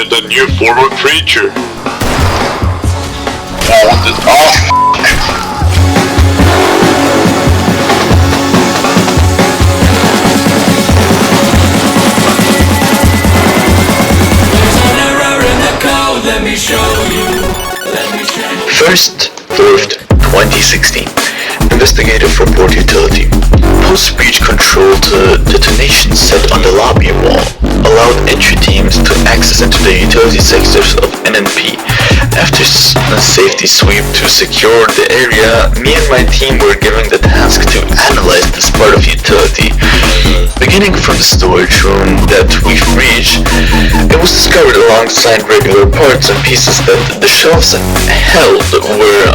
the new forward preacher. Oh, this, oh, let me show you. 1st, 4th, 2016. Investigative report utility. Post-breach controlled detonation set on the lobby wall allowed entry teams to access into the utility sectors of NNP. After a safety sweep to secure the area, me and my team were given the task to analyze this part of utility. Beginning from the storage room that we've reached, it was discovered alongside regular parts and pieces that the shelves held were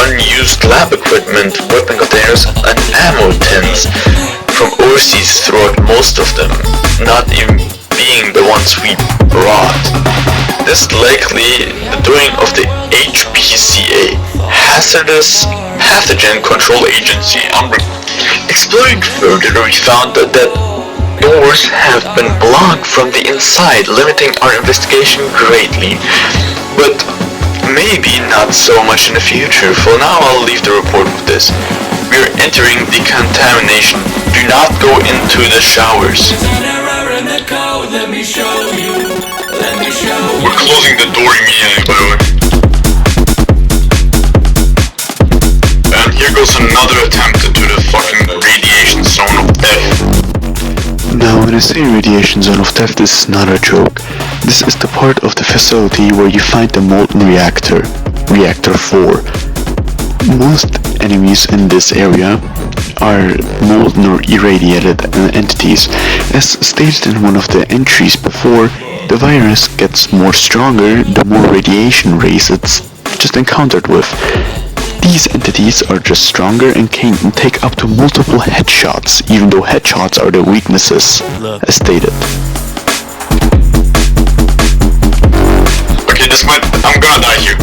unused lab equipment, weapon containers, and ammo tins from overseas throughout, most of them not even being the ones we brought. This is likely the doing of the HPCA, Hazardous Pathogen Control Agency. Exploring further, we found that doors have been blocked from the inside, limiting our investigation greatly. But maybe not so much in the future. For now, I'll leave the report with this. We are entering decontamination. Do not go into the showers. We're closing the door immediately, by the way. And here goes another attempt into the fucking radiation zone of death. Now, when I say radiation zone of death, this is not a joke. This is the part of the facility where you find the molten reactor, Reactor 4. Most enemies in this area are molten or irradiated entities. As stated in one of the entries before, the virus gets more stronger the more radiation rays it's just encountered with. These entities are just stronger and can take up to multiple headshots, even though headshots are their weaknesses, as stated. Okay, I'm gonna die here.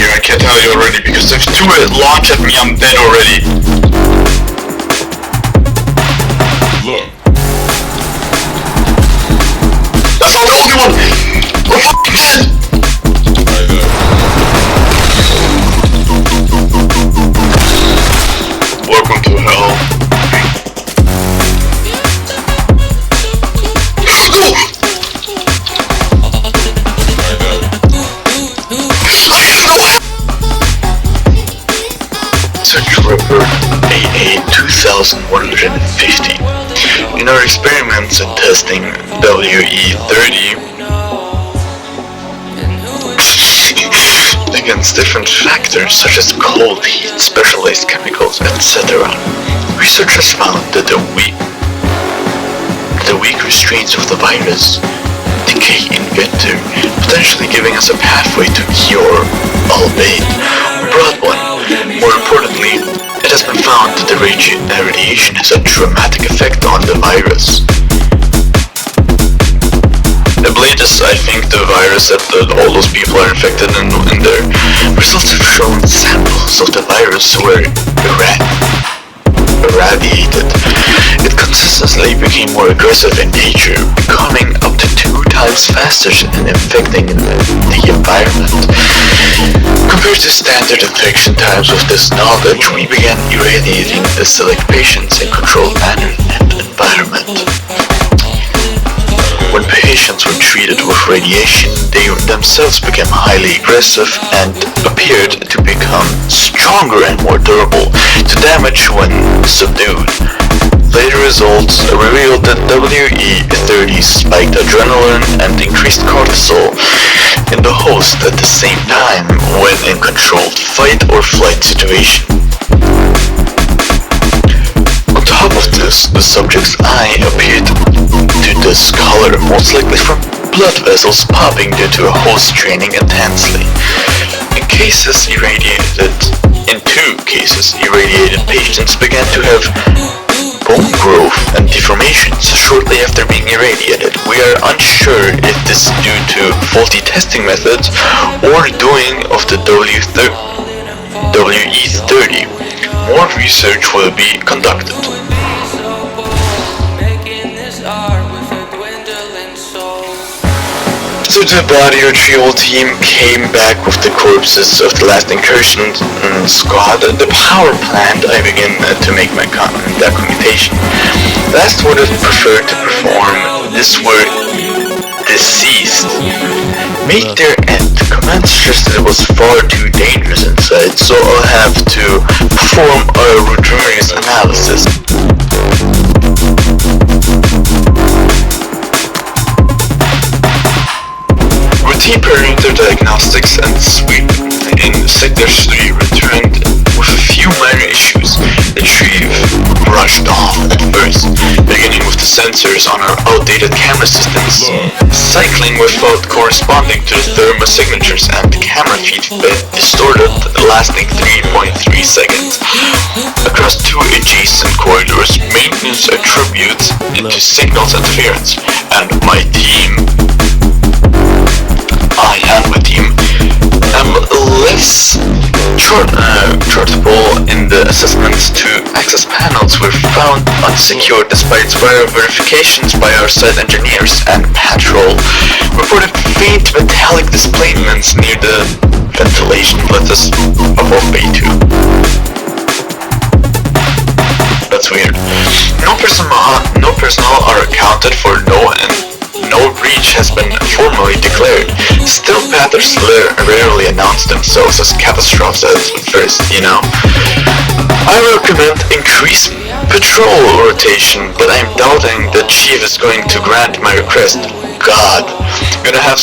I can't tell you already, because if two launch at me, I'm dead already. Look. That's not the only one! We're fucking dead! Welcome to hell. Search report AA2150. In our experiments and testing WE30 against different factors such as cold, heat, specialized chemicals, etc., research has found that the weak restraints of the virus decay in winter, potentially giving us a pathway to cure, albeit a broad one. More importantly, it has been found that the radiation has a dramatic effect on the virus. The latest, I think, the virus that all those people are infected in their results have shown samples of the virus were irradiated. It consistently became more aggressive in nature, becoming up to 2 times faster and infecting the environment. Compared to standard infection times, with this knowledge, we began irradiating the select patients in controlled manner and environment. When patients were treated with radiation, they themselves became highly aggressive and appeared to become stronger and more durable to damage when subdued. Later results revealed that WE30 spiked adrenaline and increased cortisol in the host at the same time when in controlled fight or flight situation. On top of this, the subject's eye appeared to discolor, most likely from blood vessels popping due to a host draining intensely. In 2 cases, irradiated patients began to have bone growth and deformations shortly after being irradiated. We are unsure if this is due to faulty testing methods or doing of the WE30. More research will be conducted. So the body retrieval team came back with the corpses of the last incursion squad. The power plant, I begin to make my documentation. Last would have preferred to perform this were deceased. Make their end. Command stressed that it was far too dangerous inside, so I'll have to perform a rigorous analysis. Routine perimeter diagnostics and sweep in Sector 3 returned with a few minor issues. The retrieve rushed off at first, beginning with the sensors on our outdated camera systems, cycling without corresponding to the thermal signatures, and the camera feed distorted, lasting 3.3 seconds. Across two adjacent corridors, maintenance attributes into signals interference, and my team, I and my team, am less charitable in the assessments to access panels were found unsecured despite verifications by our site engineers, and Patrol reported faint metallic displacements near the ventilation lattice above Bay 2. That's weird. No personnel are accounted for, no breach has been formally declared. Still, Pathers rarely announce themselves as catastrophes at first, you know. I recommend increased patrol rotation, but I'm doubting the chief is going to grant my request. God, gonna have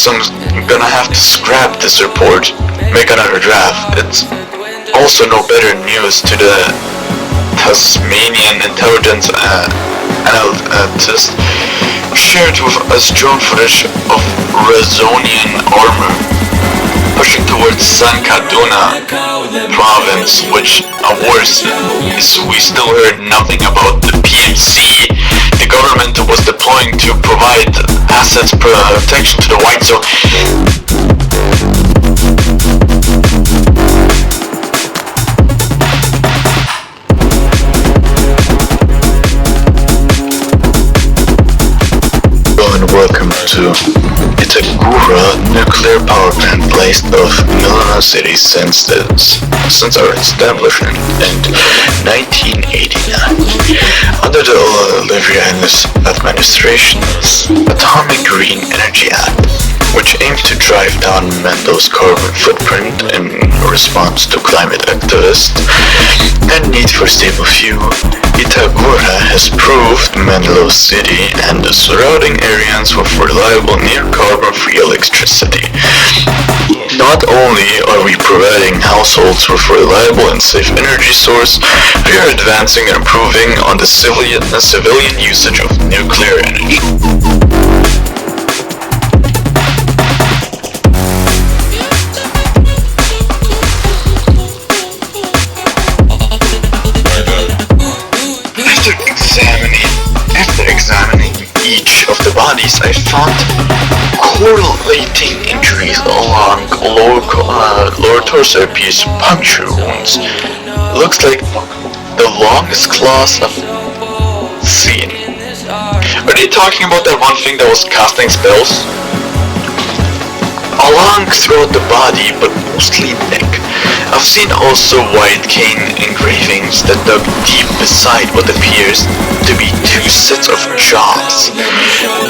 to scrap this report, make another draft. It's also no better news to the Tasmanian intelligence analyst shared with us drone footage of Razonian armor pushing towards San Kaduna province, which worse is we still heard nothing about the PMC the government was deploying to provide assets protection to the White Zone. Welcome to Itagura nuclear power plant based of Milano City since our establishment in 1989. Under the Olivia's administration's Atomic Green Energy Act, which aims to drive down Mendo's carbon footprint in response to climate activists and need for stable fuel, Itagura has proved Menlo City and the surrounding areas with reliable near-carbon-free electricity. Not only are we providing households with reliable and safe energy source, we are advancing and improving on the civilian usage of nuclear energy. After examining each of the bodies, I found correlating injuries along lower torso piece puncture wounds. Looks like the longest claws I've seen. Are they talking about that one thing that was casting spells? Along throughout the body, but mostly neck. I've seen also white cane engravings that dug deep beside what appears to be two sets of jaws.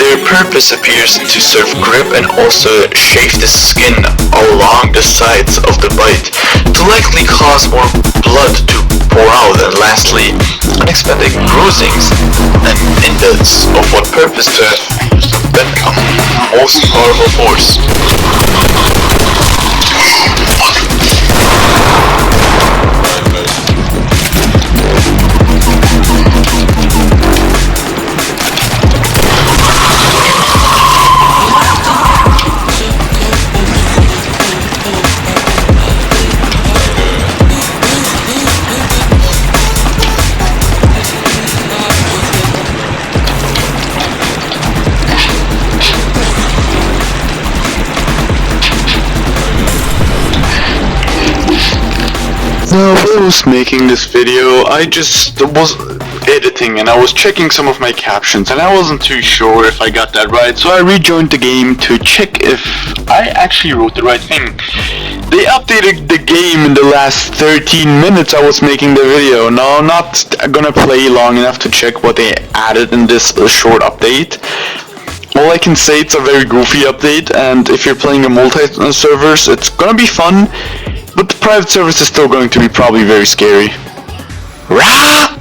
Their purpose appears to serve grip and also shave the skin along the sides of the bite to likely cause more blood to pour out, and lastly, unexpected bruisings and indents of what purpose to have been a most powerful force. Now, when I was making this video, I just was editing and I was checking some of my captions and I wasn't too sure if I got that right, so I rejoined the game to check if I actually wrote the right thing. They updated the game in the last 13 minutes I was making the video. Now I'm not gonna play long enough to check what they added in this short update. All I can say, it's a very goofy update, and if you're playing a multi-servers, it's gonna be fun, but the private servers is still going to be probably very scary. Rah!